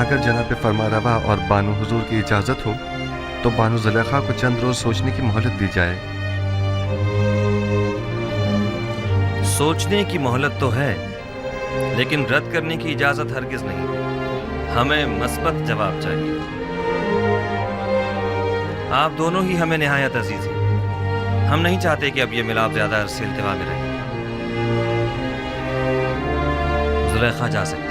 अगर जनाब फरमारवा और बानो हुजूर की इजाज़त हो तो बानो ज़ुलेखा को चंद रोज़ सोचने की मोहलत दी जाए। सोचने की मोहलत तो है, लेकिन रद्द करने की इजाज़त हरगिज़ नहीं। हमें मस्बत जवाब चाहिए। आप दोनों ही हमें निहायत अजीज़ हैं। हम नहीं चाहते कि अब ये मिलाप ज़्यादा अरसे इल्तिवा में रहे। ज़ुलेखा जा सकती है।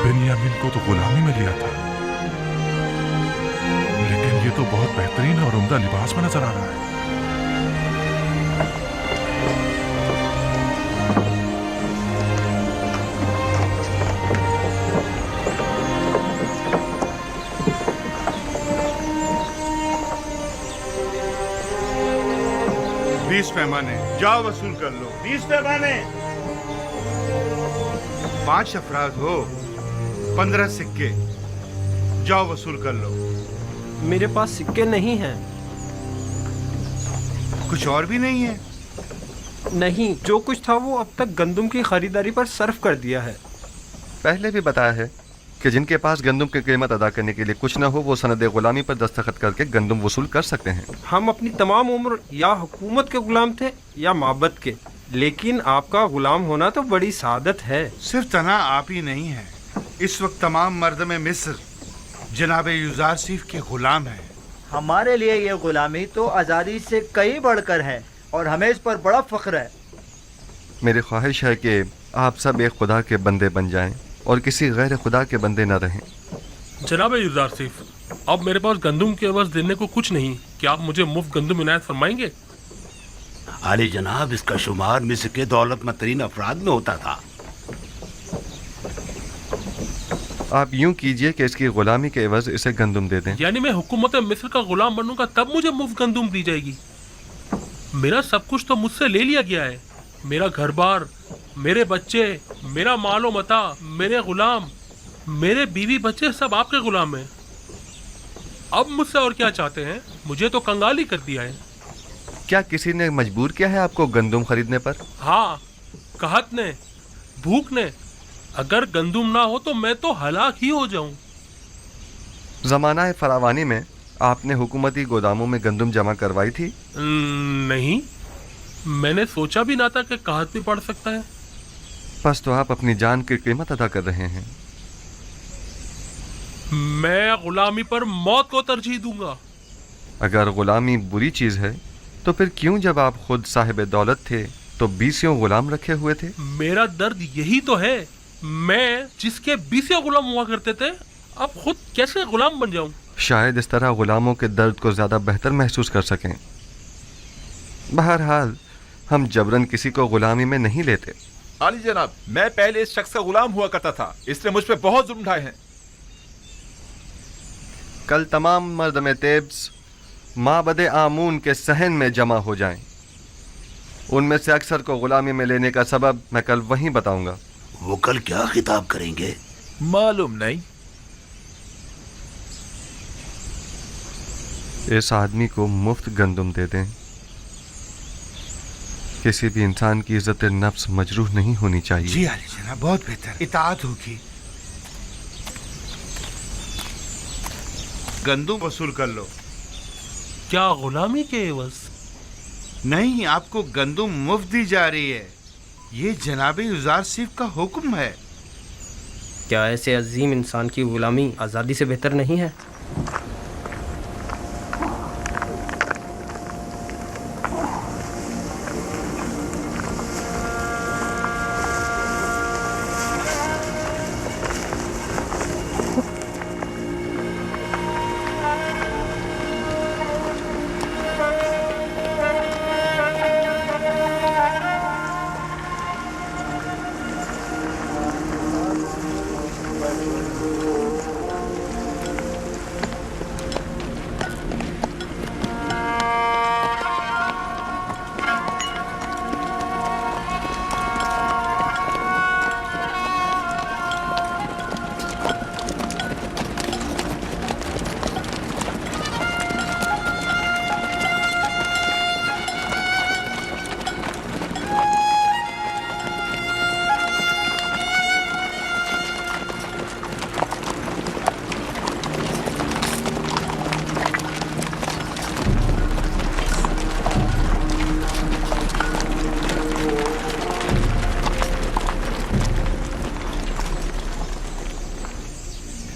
बेनियामिन को तो गुलामी में लिया था, लेकिन ये तो बहुत बेहतरीन और उम्दा लिबास में नजर आ रहा है। बीस पैमाने, जाओ वसूल कर लो। 20 पैमाने। 5 अफराद हो, 15 सिक्के, जाओ वसूल कर लो। मेरे पास सिक्के नहीं हैं। कुछ और भी नहीं है? नहीं, जो कुछ था वो अब तक गंदम की खरीदारी पर सर्फ कर दिया है। पहले भी बताया है कि जिनके पास गंदम की कीमत अदा करने के लिए कुछ न हो वो सनद गुलामी पर दस्तखत करके गंदम वसूल कर सकते हैं। हम अपनी तमाम उम्र या हुकूमत के गुलाम थे या माबद के, लेकिन आपका गुलाम होना तो बड़ी सादत है। सिर्फ तना आप ही नहीं है, इस वक्त तमाम मर्द में मिस्र जनाब यूजारसीफ के गुलाम हैं। हमारे लिए ये गुलामी तो आज़ादी से कई बढ़कर है और हमें इस पर बड़ा फख्र है। मेरी ख्वाहिश है कि आप सब एक खुदा के बंदे बन जाएं और किसी गैर खुदा के बंदे न रहें। जनाब यूजारसीफ, अब मेरे पास गंदम के एवज देने को कुछ नहीं, क्या आप मुझे मुफ्त गंदम इनायत फरमाएंगे? आली जनाब, इसका शुमार मिस्र के दौलतमंद तरीन अफराद में होता था। आप यूं कीजिए कि इसकी गुलामी के एवज इसे गंदम दे दें। यानी मैं हुकूमत मिस्र का गुलाम बनूंगा तब मुझे मुफ्त गंदम दी जाएगी? मेरा सब कुछ तो मुझसे ले लिया गया है। मेरा घर बार, मेरे बच्चे, मेरा मालो मता, मेरे गुलाम, मेरे बीवी बच्चे सब आपके गुलाम हैं। अब मुझसे और क्या चाहते हैं? मुझे तो कंगाल ही कर दिया है। क्या किसी ने मजबूर किया है आपको गंदम खरीदने पर? हाँ, कहत ने, भूख ने। अगर गंदम ना हो तो मैं तो हलाक ही हो जाऊं। ज़माना फरावानी में आपने हुकूमती गोदामों में गंदम जमा करवाई थी? नहीं, मैंने सोचा भी ना था कि कहत भी पड़ सकता है। बस तो आप अपनी जान की कीमत अदा कर रहे हैं। मैं गुलामी पर मौत को तरजीह दूंगा। अगर गुलामी बुरी चीज़ है तो फिर क्यों जब आप खुद साहिब दौलत थे तो 20 गुलाम रखे हुए थे? मेरा दर्द यही तो है, मैं जिसके 20 गुलाम हुआ करते थे अब खुद कैसे गुलाम बन जाऊं? शायद इस तरह गुलामों के दर्द को ज़्यादा बेहतर महसूस कर सकें। बहरहाल हम जबरन किसी को गुलामी में नहीं लेते। आली जनाब, मैं पहले इस शख्स का गुलाम हुआ करता था, इसने मुझ पे बहुत जुल्म ढाए हैं। कल तमाम मर्द में तेब्स माबद आमून के सहन में जमा हो जाएं। उनमें से अक्सर को गुलामी में लेने का सबब मैं कल वहीं बताऊंगा। वो कल क्या खिताब करेंगे? मालूम नहीं। इस आदमी को मुफ्त गंदम दे दें। किसी भी इंसान की इज्जत नफ्स मजरूह नहीं होनी चाहिए। जी आली जनाब, बहुत बेहतर, इताअत होगी। गंदम वसूल कर लो। क्या गुलामी के एवज? नहीं, आपको गंदम मुफ्त दी जा रही है। ये जनाब यूजारसीफ का हुक्म है। क्या ऐसे अजीम इंसान की गुलामी आज़ादी से बेहतर नहीं है?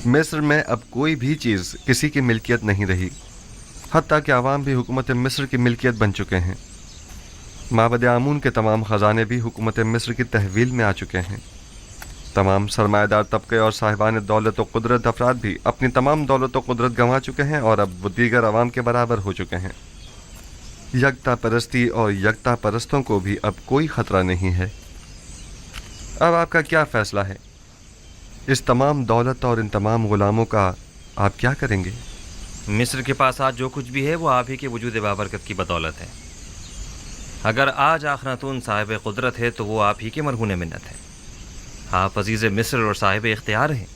मिस्र में अब कोई भी चीज़ किसी की मिल्कियत नहीं रही, हत्ता कि अवाम भी हुकूमत मिस्र की मिल्कियत बन चुके हैं। माबद आमून के तमाम ख़जाने भी हुकूमत मिस्र की तहवील में आ चुके हैं। तमाम सरमाएदार तबके और साहिबान दौलत व कुदरत अफराद भी अपनी तमाम दौलत व कुदरत गंवा चुके हैं और अब वो दीगर अवाम के बराबर हो चुके हैं। यकता परस्ती और यकता परस्तों को भी अब कोई ख़तरा नहीं है। अब आपका क्या फ़ैसला है? इस तमाम दौलत और इन तमाम ग़ुलामों का आप क्या करेंगे? मिस्र के पास आज जो कुछ भी है वो आप ही के वजूद बाबरकत की बदौलत है। अगर आज आखनातून साहिब कुदरत है तो वो आप ही के मरहून मिन्नत है। आप अजीज़ मिस्र और साहिब इख्तियार हैं।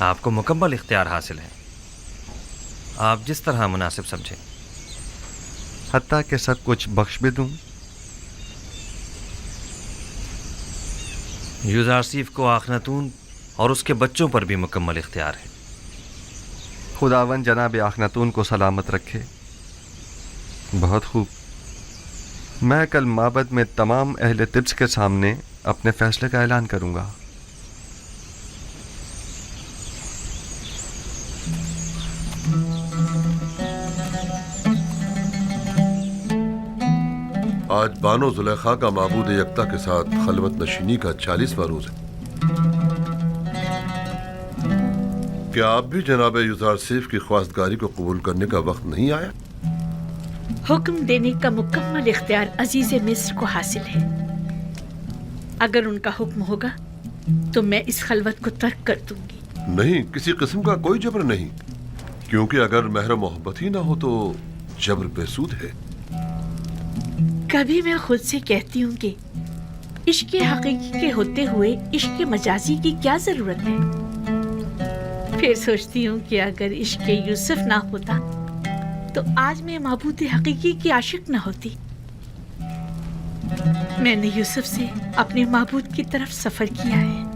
आपको मुकम्मल इख्तियार हासिल है, आप जिस तरह मुनासिब समझें। हत्ता कि सब कुछ बख्श भी दूँ? यूज़ारसीफ को आखनातून और उसके बच्चों पर भी मुकम्मल इख्तियार है। खुदावन जनाब आखनातून को सलामत रखे। बहुत खूब। मैं कल माबद में तमाम अहले तिब्स के सामने अपने फ़ैसले का ऐलान करूँगा। आज बानो जुलेखा का माबूद यकता के साथ खलवत नशीनी का 40वां रोज है। क्या आप भी जनाब यूज़ारसीफ की ख्वास्तगारी को कबूल करने का वक्त नहीं आया? हुक्म देने का मुकम्मल इख्तियार अजीज मिस्र को हासिल है। अगर उनका हुक्म होगा तो मैं इस खलवत को तर्क कर दूंगी। नहीं, किसी किस्म का कोई जबर नहीं, क्योंकि अगर महर मोहब्बत ही ना हो तो जबर बेसूद है। कभी मैं खुद से कहती हूँ कि इश्क हकीकी के होते हुए इश्क मजाजी की क्या जरूरत है। फिर सोचती हूँ कि अगर इश्क यूसुफ ना होता तो आज मैं माबूद हकीकी की आशिक न होती। मैंने यूसुफ से अपने माबूद की तरफ सफर किया है।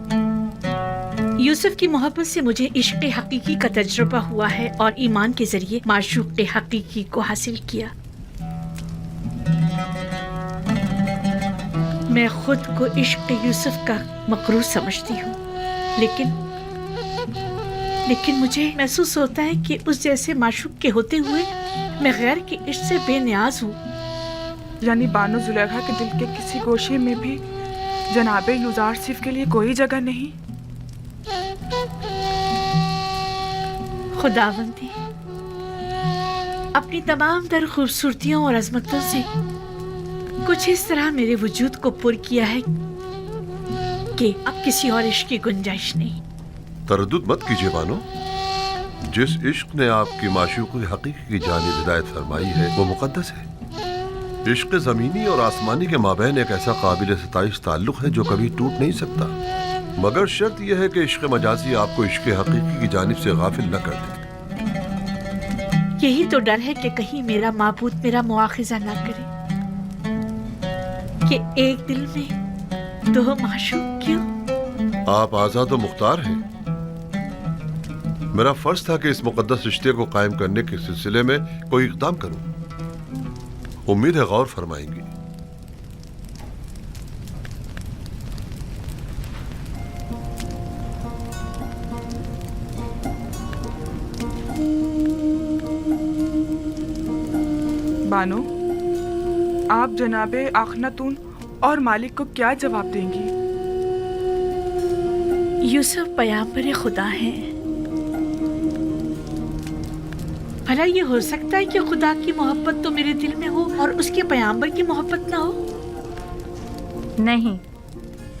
यूसुफ की मोहब्बत से मुझे इश्क हकीकी का तजुर्बा हुआ है और ईमान के जरिए माशूक हकीकी को हासिल किया। मैं खुद को इश्क यूसुफ का मकरूर समझती हूँ, लेकिन मुझे महसूस होता है कि उस जैसे माशूक के होते हुए मैं गैर के इश्क से बेनियाज हूँ। यानी बानो जुलेखा के दिल के किसी गोशे में भी जनाबे यूज़ारसीफ के लिए कोई जगह नहीं। खुदावंदी अपनी तमाम तर खूबसूरतियों और अजमतों से कुछ इस तरह मेरे वजूद को पुर किया है कि अब किसी और इश्क की गुंजाइश नहीं। तरद्दुद मत कीजिए बानो, जिस इश्क ने आपकी माशूक हकीकी की जानिब हिदायत फरमाई है वो मुकद्दस है। इश्क ज़मीनी और आसमानी के माबैन एक ऐसा काबिल सताइश ताल्लुक़ है जो कभी टूट नहीं सकता, मगर शर्त यह है कि इश्क मजाजी आपको इश्क हकीकी की जानिब से गाफिल न कर दे। यही तो डर है कि कहीं मेरा माबूद मेरा मुआखिजा ना करे कि एक दिल में दो माशूक क्यों। आप आज़ाद व मुख्तार हैं। मेरा फर्ज था कि इस मुकद्दस रिश्ते को कायम करने के सिलसिले में कोई इक़दाम करूं। उम्मीद है गौर फरमाएंगी। बानो, आप जनाबे आखनातून और मालिक को क्या जवाब देंगी? यूसुफ पैगंबर खुदा हैं। भला ये हो सकता है कि खुदा की मोहब्बत तो मेरे दिल में हो और उसके पैगंबर की मोहब्बत ना हो? नहीं,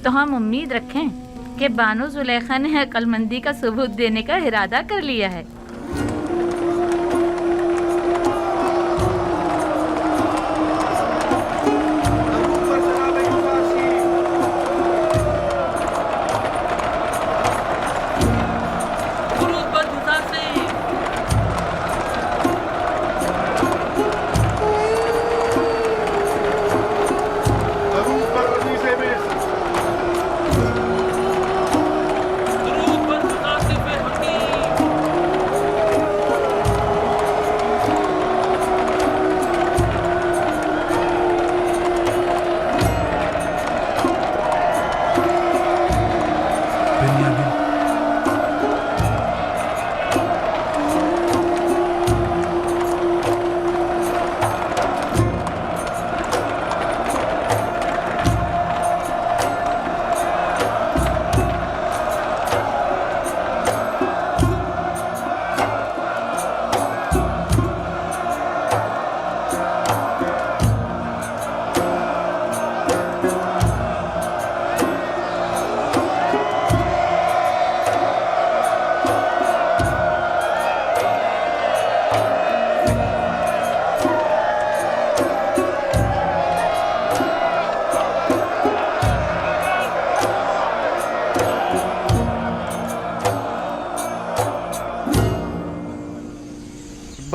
तो हम उम्मीद रखें कि बानो जुलेखा ने अक्लमंदी का सबूत देने का इरादा कर लिया है।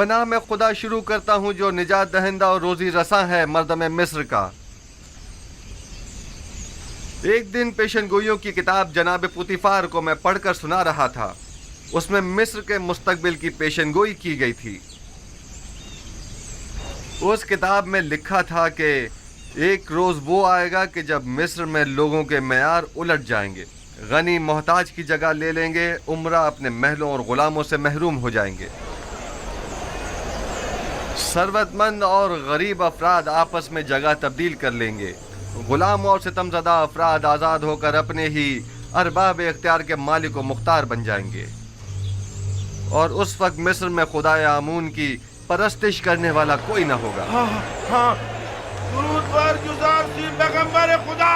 बना मैं खुदा शुरू करता हूँ जो निजात दहिंदा और रोजी रसा है मर्दम मिस्र का। एक दिन पेशनगोइयों की किताब जनाब पुतिफार को मैं पढ़कर सुना रहा था। उसमें मिस्र के मुस्तकबिल की पेशनगोई की गई थी। उस किताब में लिखा था कि एक रोज़ वो आएगा कि जब मिस्र में लोगों के मेयार उलट जाएंगे, गनी मोहताज की जगह ले लेंगे, उमरा अपने महलों और गुलामों से महरूम हो जाएंगे, सरवतमंद और गरीब अफराद आपस में जगह तब्दील कर लेंगे, गुलाम और सितमज़दा अफराद आज़ाद होकर अपने ही अरबाब इख्तियार के मालिक व मुख्तार बन जाएंगे। और उस वक्त मिस्र में खुदाए आमून की परस्तिश करने वाला कोई ना होगा। दुरूद पर जुज़ार सीफ पैगंबर खुदा,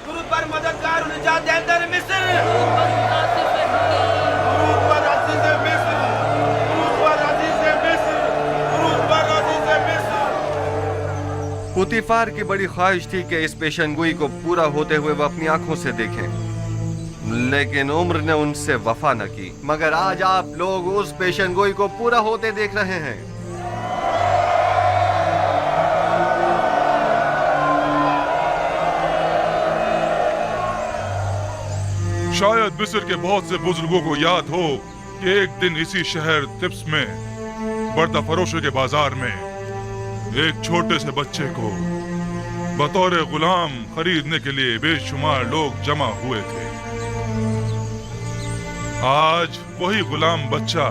दुरूद पर मददगार निजात दहिंदा मिस्र, दुरूद पर अज़ीज़ मिस्र, दुरूद पर अज़ीज़ मिस्र, दुरूद पर अज़ीज़ मिस्र। पुतिफार की बड़ी ख्वाहिश थी कि इस पेशनगोई को पूरा होते हुए वह अपनी आंखों से देखें, लेकिन उम्र ने उनसे वफा न की। मगर आज आप लोग उस पेशनगोई को पूरा होते देख रहे हैं। शायद मिस्र के बहुत से बुजुर्गों को याद हो कि एक दिन इसी शहर तिब्स में बर्दा फरोशों के बाजार में एक छोटे से बच्चे को बतौर गुलाम खरीदने के लिए बेशुमार लोग जमा हुए थे। आज वही गुलाम बच्चा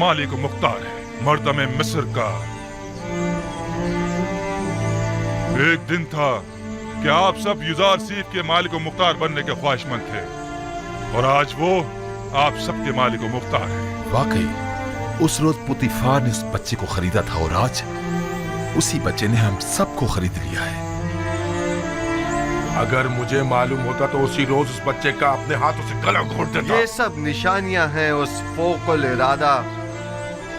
मालिक मुख्तार है, मर्दम मिस्र का। एक दिन था कि आप सब युजार सीफ के मालिक मुख्तार बनने के ख्वाहिशमंद थे, और आज वो आप सबके मालिक मुख्तार है। वाकई उस रोज पुतिफार ने उस बच्चे को खरीदा था, और आज उसी बच्चे ने हम सबको खरीद लिया है। अगर मुझे मालूम होता तो उसी रोज उस बच्चे का अपने हाथों से गला घोट देता। ये सब निशानियां हैं उस फोकुल इरादा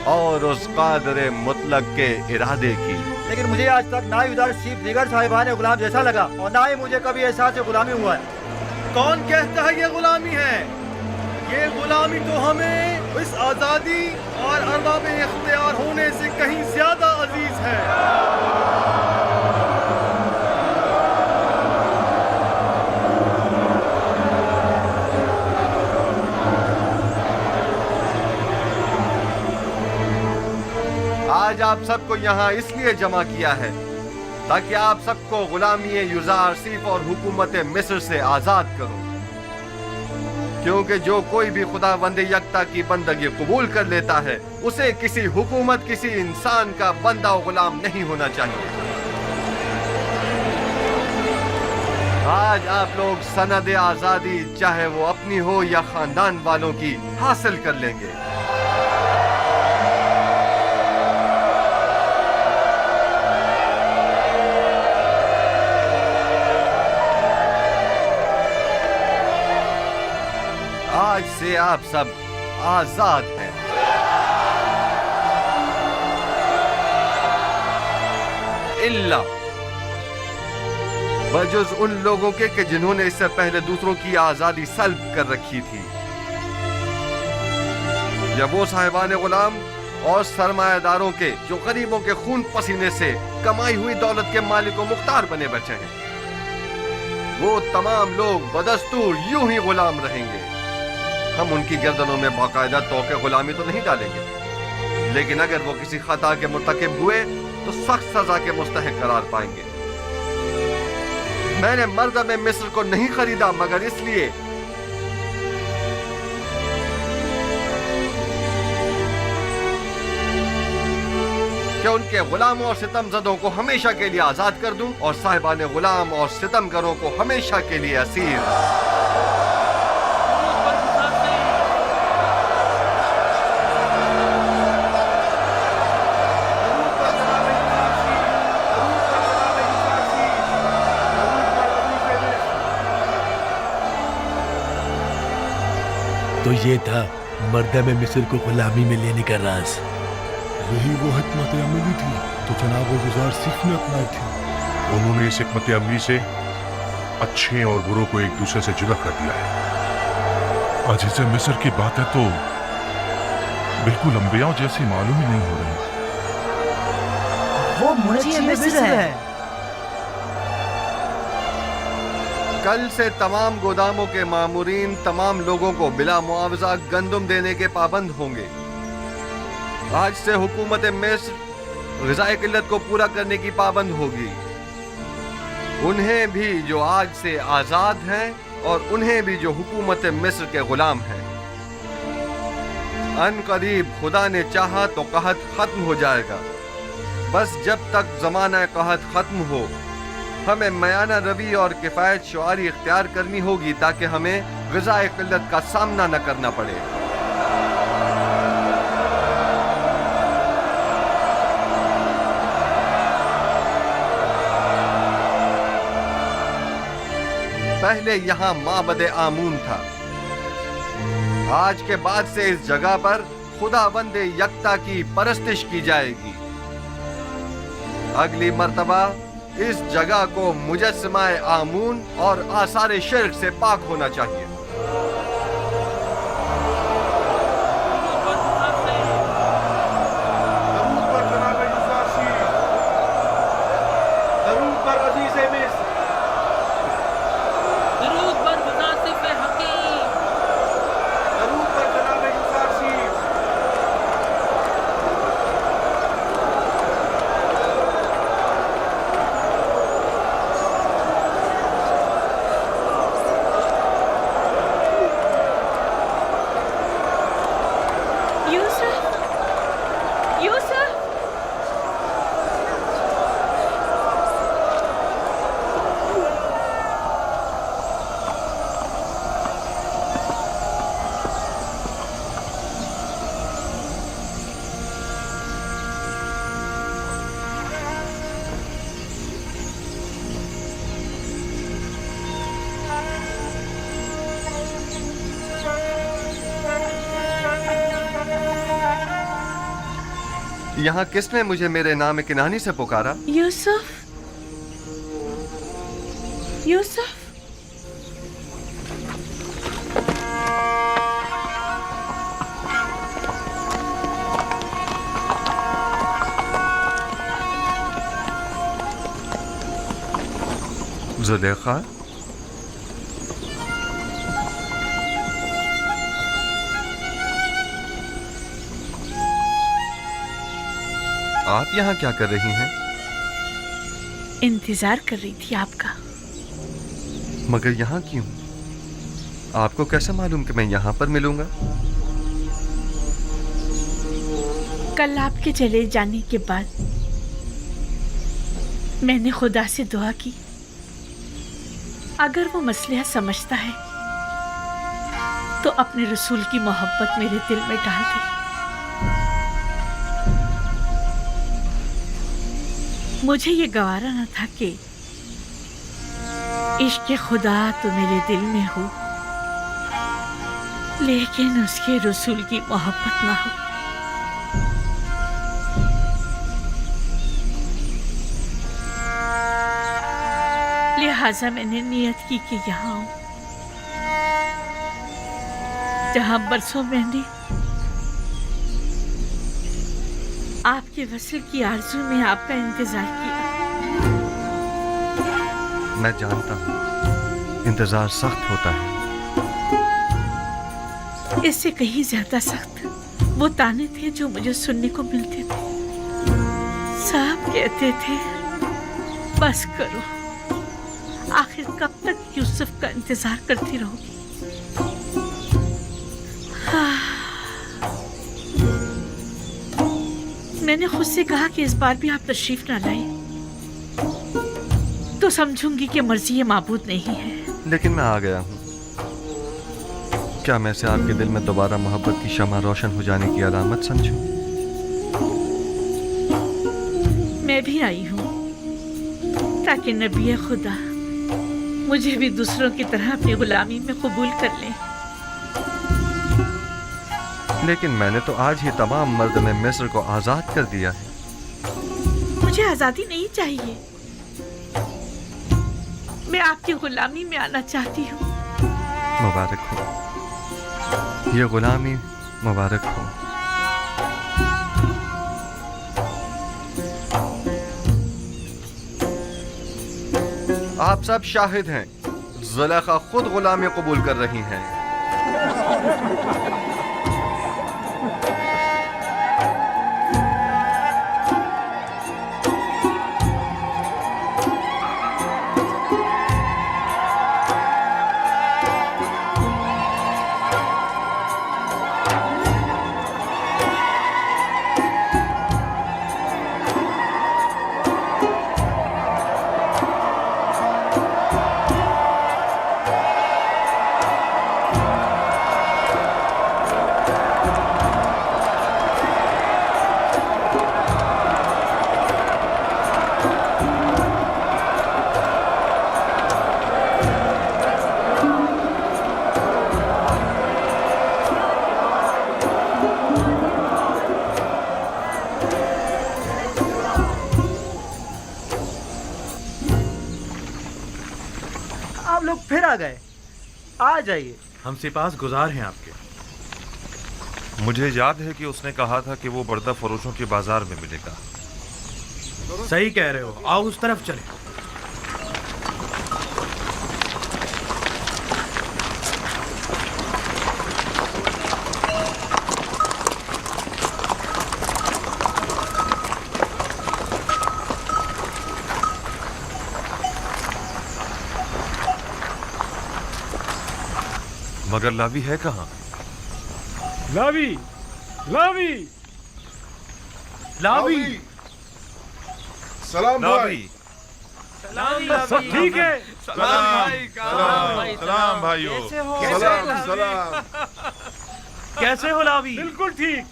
और उस कादरे मुतलक के इरादे की। लेकिन मुझे आज तक ना युजार सीफ दीगर साहिबान गुलाम जैसा लगा, और ना ही मुझे कभी एहसास गुलामी हुआ है। कौन कहता है ये गुलामी है? ये गुलामी तो हमें इस आज़ादी और अरबाब इख्तियार होने से कहीं ज्यादा अजीज है। आज आप सबको यहाँ इसलिए जमा किया है ताकि आप सबको गुलामी युजार सीफ और हुकूमत मिस्र से आज़ाद करूं, क्योंकि जो कोई भी खुदावंद यकता की बंदगी कबूल कर लेता है उसे किसी हुकूमत, किसी इंसान का बंदा और गुलाम नहीं होना चाहिए। आज आप लोग सनद आज़ादी, चाहे वो अपनी हो या खानदान वालों की, हासिल कर लेंगे। आज से आप सब आजाद हैं। इल्ला बजुज उन लोगों के जिन्होंने इससे पहले दूसरों की आजादी सल्ब कर रखी थी, या वो साहिबान गुलाम और सरमायादारों के जो गरीबों के खून पसीने से कमाई हुई दौलत के मालिक व मुख्तार बने बचे हैं। वो तमाम लोग बदस्तूर यूं ही गुलाम रहेंगे। हम उनकी गर्दनों में बाकायदा तौके गुलामी तो नहीं डालेंगे, लेकिन अगर वो किसी खता के मुर्तकिब हुए तो सख्त सजा के मुस्तहिक करार पाएंगे। मैंने मर्दम मिस्र को नहीं खरीदा मगर इसलिए कि उनके गुलामों और सितमज़दों को हमेशा के लिए आजाद कर दूं और साहिबान गुलाम और सितमगरों को हमेशा के लिए असीर। तो ये था मर्दम मिस्र को गुलामी में लेने का राज। यही वो हिकमत अमली थी तो जनाब युजार सीफ ने अपनाई थी। उन्होंने इस हिकमत अमली से अच्छे और बुरों को एक दूसरे से जुदा कर दिया है। अजीज़ मिस्र की बातें तो बिल्कुल अंबियाओं जैसी मालूम ही नहीं हो रही। वो मुंशी मिस्र है। कल से तमाम गोदामों के मामूरीन तमाम लोगों को बिला मुआवजा गंदुम देने के पाबंद होंगे। आज से हुकूमत मिस्र ग़िज़ाई किल्लत को पूरा करने की पाबंद होगी। उन्हें भी जो आज से आज़ाद हैं और उन्हें भी जो हुकूमत मिस्र के ग़ुलाम हैं। अन करीब खुदा ने चाहा तो कहत ख़त्म हो जाएगा। बस जब तक ज़माना कहत ख़त्म हो हमें मयाना रवि और किफ़ायत शुआरी इख्तियार करनी होगी ताकि हमें ग़िज़ाई किल्लत का सामना न करना पड़े। पहले यहाँ माबद आमून था। आज के बाद से इस जगह पर खुदावंद यकता की परस्तिश की जाएगी। अगली मर्तबा इस जगह को मुजस्समाए आमून और आसार शिर्क से पाक होना चाहिए। दरूद पर जनाब यूसुफ शीर, दरूद पर अजीज मिस्र, दरूद पर मुनासिब हकीम, दरूद पर जनाब यूसुफ शीर। यूसुफ, यूसुफ, यहाँ किसने मुझे मेरे नाम किनानी से पुकारा? यूसुफ, यूसुफ। ज़ुलेखा, आप यहाँ क्या कर रही हैं? इंतजार कर रही थी आपका। मगर यहाँ क्यों? आपको कैसे मालूम कि मैं यहाँ पर मिलूंगा? कल आपके चले जाने के बाद मैंने खुदा से दुआ की, अगर वो मसला समझता है तो अपने रसूल की मोहब्बत मेरे दिल में डाल दे। मुझे ये गवारा न था कि इश्क़ खुदा तो मेरे दिल में हो, लेकिन उसके रसूल की मोहब्बत ना हो। लिहाजा मैंने नियत की कि यहाँ आऊं, जहाँ बरसों मैंने आपके वसल की आरज़ू में आपका इंतजार किया। मैं जानता हूँ इंतजार सख्त होता है। इससे कहीं ज्यादा सख्त वो ताने थे जो मुझे सुनने को मिलते थे। साहब कहते थे बस करो, आखिर कब तक यूसुफ का इंतजार करती रहोगी। मैंने खुद से कहा कि इस बार भी आप तशरीफ ना लाए तो समझूंगी कि मर्जी ये माबूद नहीं है। लेकिन मैं आ गया हूँ। क्या मैं से आपके दिल में दोबारा मोहब्बत की शमा रोशन हो जाने की अलामत समझूं? मैं भी आई हूँ ताकि नबी खुदा मुझे भी दूसरों की तरह अपनी गुलामी में कबूल कर लें। लेकिन मैंने तो आज ही तमाम मर्द में मिस्र को आजाद कर दिया है। मुझे आजादी नहीं चाहिए, मैं आपकी गुलामी में आना चाहती हूँ। मुबारक हो, ये गुलामी मुबारक हो। आप सब शाहिद हैं, ज़ुलेखा खुद गुलामी कबूल कर रही हैं। आप लोग फिर आ गए, आ जाइए। हम सिपास गुजार हैं आपके। मुझे याद है कि उसने कहा था कि वो बर्दा फरोशों के बाजार में मिलेगा। सही कह रहे हो, आओ उस तरफ चले। मगर लावी है कहाँ? लावी, लावी, लावी, सलाम भाई। सब ठीक है? सलाम भाइयों। कैसे हो लावी? बिल्कुल ठीक।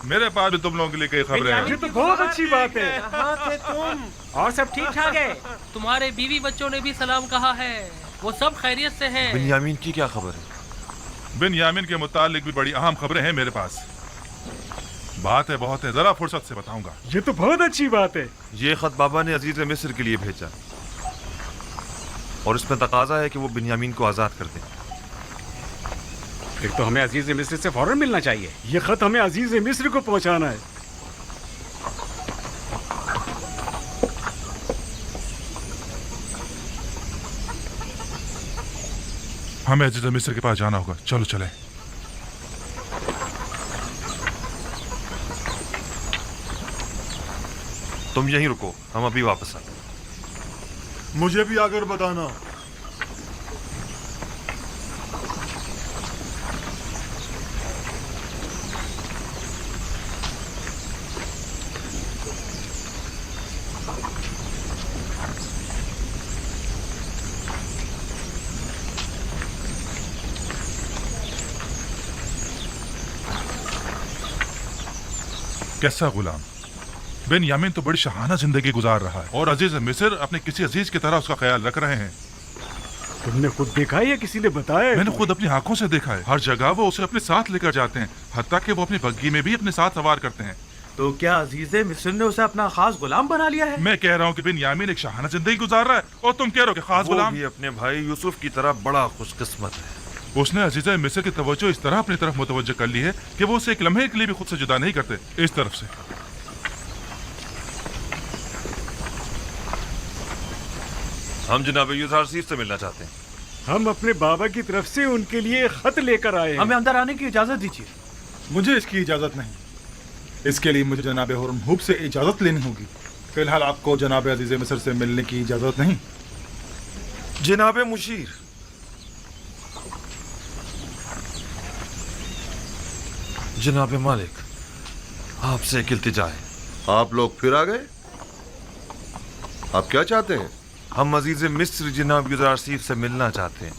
मेरे पास भी तुम लोगों के लिए कई खबरें हैं। ये तो बहुत अच्छी बात है। कहाँ थे तुम? और सब ठीक ठाक है? तुम्हारे बीवी बच्चों ने भी सलाम कहा है, वो सब खैरियत से हैं। बिन्यामीन की क्या खबर है? बिन्यामीन के मुतालिक भी बड़ी अहम खबरें हैं मेरे पास। बात है बहुत है, जरा फुर्सत से बताऊंगा। ये तो बहुत अच्छी बात है। ये खत बाबा ने अजीज मिस्र के लिए भेजा और इसमें तकाजा है कि वो बिन्यामीन को आजाद कर दें। फिर तो हमें अजीज मिस्र से फौरन मिलना चाहिए। ये खत हमें अजीज मिस्र को पहुंचाना है। हमें अजीज मिस्र के पास जाना होगा, चलो चले। तुम यहीं रुको, हम अभी वापस आए। मुझे भी आकर बताना। कैसा गुलाम? बिन्यामीन तो बड़ी शहाना जिंदगी गुजार रहा है और अजीज मिस्र अपने किसी अजीज की तरह उसका ख्याल रख रहे हैं। तुमने खुद देखा है या किसी ने बताया? मैंने खुद अपनी आंखों से देखा है। हर जगह वो उसे अपने साथ लेकर जाते हैं, हत्ता कि वो अपनी बग्गी में भी अपने साथ सवार करते हैं। तो क्या अजीज मिस्र ने उसे अपना खास गुलाम बना लिया है? मैं कह रहा हूँ कि बिन्यामीन एक शहाना जिंदगी गुजार रहा है और तुम कह रहे हो कि खास गुलाम। वो भी अपने भाई यूसुफ की तरह बड़ा खुशकिस्मत है। उसने अजीज मिस्र की तवज्जो इस तरह अपनी तरफ मुतवज्जो कर ली है कि वो उसे एक लम्हे के लिए भी खुद से जुदा नहीं करते। इस तरफ से हम जनाब यूसुफ से मिलना चाहते हैं। हम अपने बाबा की तरफ से उनके लिए खत लेकर आए हैं। हमें अंदर आने की इजाजत दीजिए। मुझे इसकी इजाजत नहीं, इसके लिए मुझे जनाब हुरमहूब से इजाजत लेनी होगी। फिलहाल आपको जनाब अजीज मिस्र से मिलने की इजाजत नहीं। जनाब मुशीर, जनाब मालिक, आपसे एक इल्तिजा है। आप लोग फिर आ गए? आप क्या चाहते हैं? हम अजीज मिस्र जनाब यूसुफ से मिलना चाहते हैं।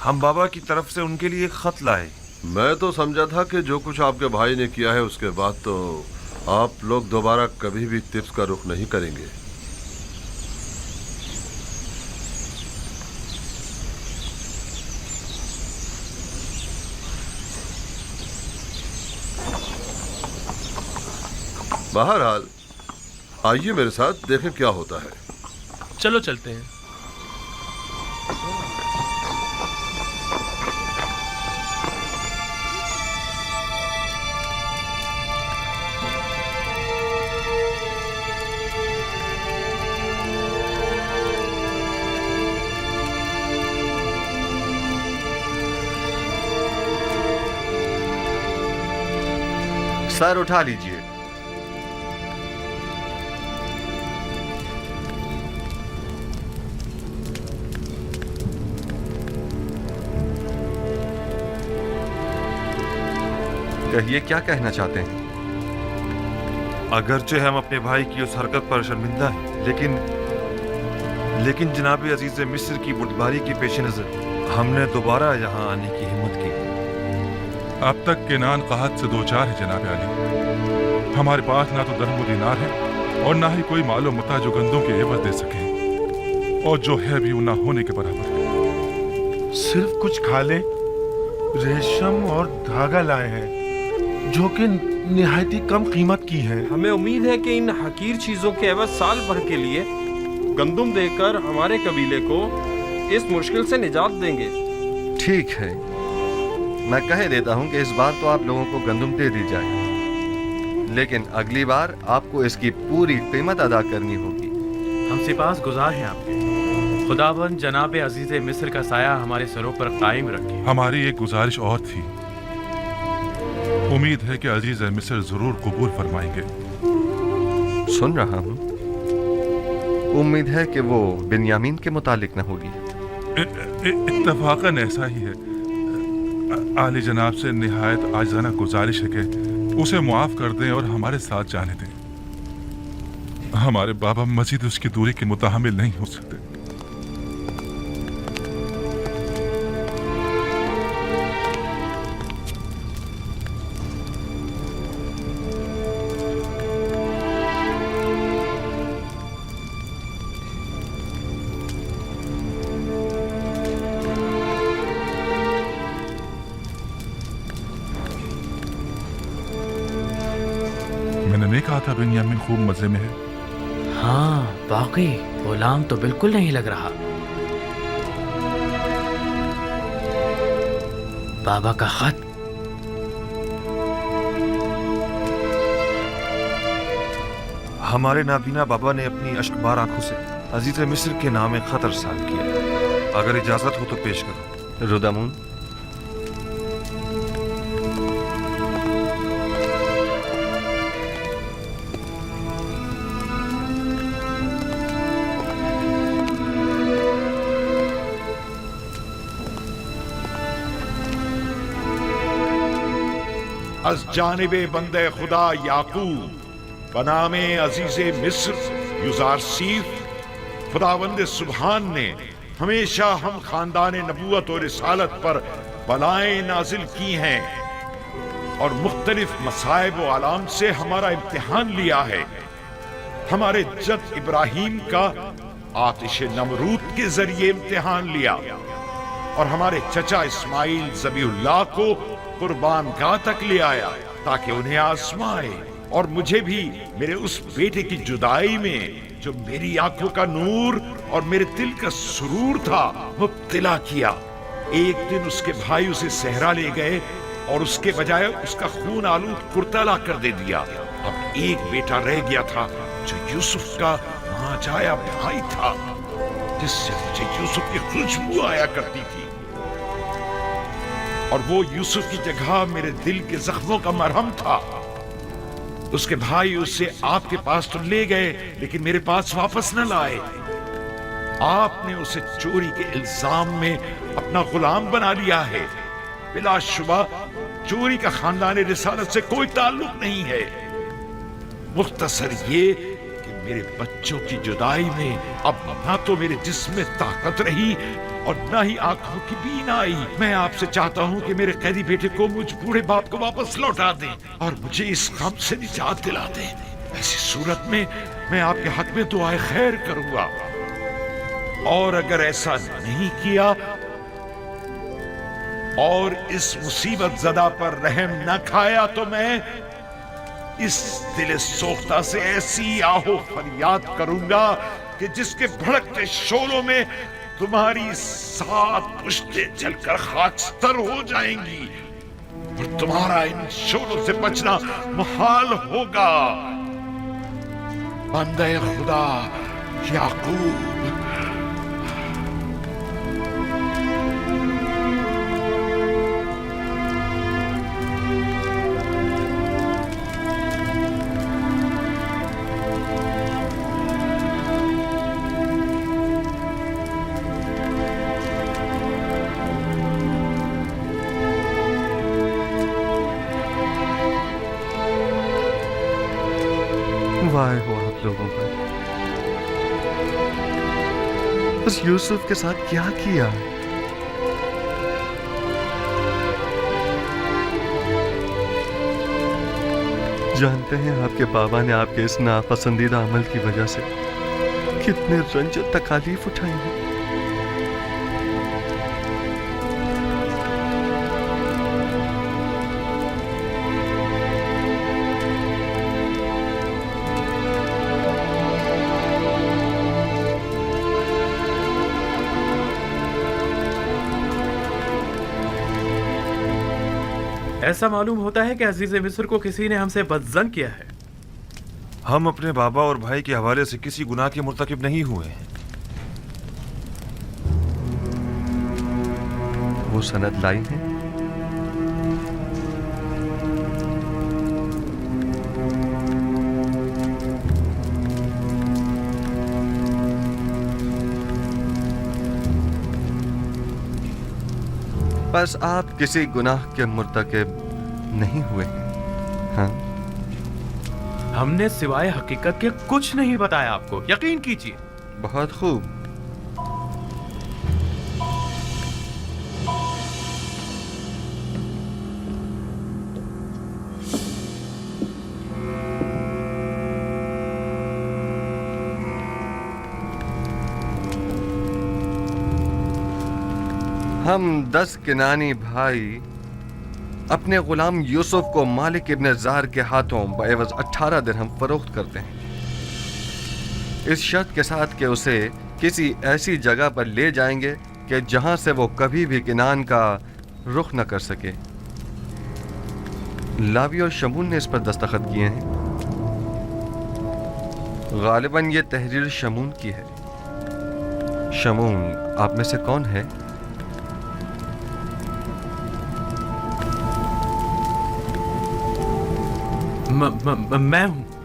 हम बाबा की तरफ से उनके लिए खत लाए। मैं तो समझा था कि जो कुछ आपके भाई ने किया है उसके बाद तो आप लोग दोबारा कभी भी तिब्स का रुख नहीं करेंगे। बहरहाल आइए मेरे साथ देखें क्या होता है। चलो चलते हैं। सर उठा लीजिए। कहिए, क्या कहना चाहते हैं? अगरचे हम अपने भाई की उस हरकत पर शर्मिंदा हैं, लेकिन जनाब अजीज मिस्र की बुटबारी के पेश नज़र हमने दोबारा यहाँ आने की हिम्मत की। अब तक केनान कहत से दो चार है जनाब अली। हमारे पास ना तो दरहम दिनार है और ना ही कोई मालो मता जो गंदों के एवज दे सके, और जो है भी वो ना होने के बराबर है। सिर्फ कुछ खाले, रेशम और धागा लाए हैं जो कि निहायती कम कीमत की है। हमें उम्मीद है कि इन हकीर चीजों के एवज साल भर के लिए गंदुम देकर हमारे कबीले को इस मुश्किल से निजात देंगे। ठीक है, मैं कह देता हूं कि इस बार तो आप लोगों को गंदुम दे दी जाए, लेकिन अगली बार आपको इसकी पूरी कीमत अदा करनी होगी। हम सिपास गुजार हैं आपके। खुदाबंद जनाब अजीज मिस्र का साया हमारे सरों पर कायम रखे। हमारी एक गुजारिश और थी। उम्मीद है कि अजीज मिस्र जरूर कबूल फरमाएंगे। सुन रहा हूं। उम्मीद है कि वो बिन्यामीन के मुतालिक न होगी। इत्तफाकन ऐसा ही है। आली जनाब से निहायत आजिज़ाना गुजारिश है कि उसे मुआफ कर दें और हमारे साथ जाने दें। हमारे बाबा मजीद उसकी दूरी के मुतहम्मिल नहीं हो सकते। मैंने नहीं कहा था बिन्यामीन खूब मजे में है। हाँ, वाकई गुलाम तो बिल्कुल नहीं लग रहा। बाबा का खत। हमारे नाबीना बाबा ने अपनी अश्कबार आंखों से अजीज मिस्र के नाम खत अरसाल किया। अगर इजाजत हो तो पेश करो। रुदामुन, अज जानिबे बंदे खुदा याकूब बनामे अजीज़े मिस्र युज़ारसीफ खुदावंद सुबहान ने हमेशा हम खानदान नबूवत और रिसालत पर बलाएं नाजिल की हैं और मुख्तलिफ मसाइब व आलाम से हमारा इम्तिहान लिया है। हमारे जद इब्राहीम का आतिश नमरूद के जरिए इम्तिहान लिया और हमारे चचा इस्माइल ज़बीहुल्लाह को कुर्बान गाह तक ले आया ताकि उन्हें आजमाए, और मुझे भी मेरे उस बेटे की जुदाई में जो मेरी आंखों का नूर और मेरे दिल का सुरूर था मुब्तला किया। एक दिन उसके भाई उसे सहरा ले गए और उसके बजाय उसका खून आलूद कुर्ता ला कर दे दिया। अब एक बेटा रह गया था जो यूसुफ का नाजाया भाई था, जिससे मुझे यूसुफ की खुशबू आया करती थी, और वो यूसुफ की जगह मेरे दिल के जख्मों का मरहम था। उसके भाई उसे आपके पास तो ले गए, लेकिन मेरे पास वापस न लाए। आपने उसे चोरी के इल्जाम में अपना गुलाम बना लिया है। बिलाशुबा चोरी का खानदान रिसालत से कोई ताल्लुक नहीं है। मुख्तसर ये कि मेरे बच्चों की जुदाई में अब ना तो मेरे जिस्म में ताकत रही और ना ही आंखों की बीनाई। मैं आपसे चाहता हूँ कि मेरे कैदी बेटे को मुझ बूढ़े बाप को वापस लौटा दें और मुझे इस गम से निजात दिला दें। ऐसी सूरत में मैं आपके हक में दुआए खैर करूंगा, और अगर ऐसा नहीं किया और इस मुसीबत ज़दा पर रहम न खाया तो मैं इस दिल सोख्ता से ऐसी आहो फरियाद करूंगा कि जिसके भड़कते शोलों में तुम्हारी 7 पुश्तें जलकर खाकस्तर हो जाएंगी और तुम्हारा इन शोलों से बचना मुहाल होगा। बंदे खुदा याकूब। क्यों आए हो आप लोगों पर? उस यूसुफ के साथ क्या किया? जानते हैं आपके बाबा ने आपके इस नापसंदीदा अमल की वजह से कितने रंज और तकालीफ उठाई हैं। ऐसा मालूम होता है कि अजीज मिस्र को किसी ने हमसे बदजन किया है। हम अपने बाबा और भाई के हवाले से किसी गुनाह के मुर्तकिब नहीं हुए हैं। वो सनद लाई है? बस आप किसी गुनाह के मुर्तकिब नहीं हुए हैं। हाँ, हमने सिवाय हकीकत के कुछ नहीं बताया आपको, यकीन कीजिए। बहुत खूब। हम 10 किनानी भाई अपने गुलाम यूसुफ को मालिक इब्न जार के हाथों बएवज 18 दिरहम फरोख्त करते हैं, इस शर्त के साथ कि उसे किसी ऐसी जगह पर ले जाएंगे कि जहां से वो कभी भी किनान का रुख न कर सके। लावी और शमून ने इस पर दस्तखत किए हैं। गालिबन ये तहरीर शमून की है। शमून आप में से कौन है? मैं हूं।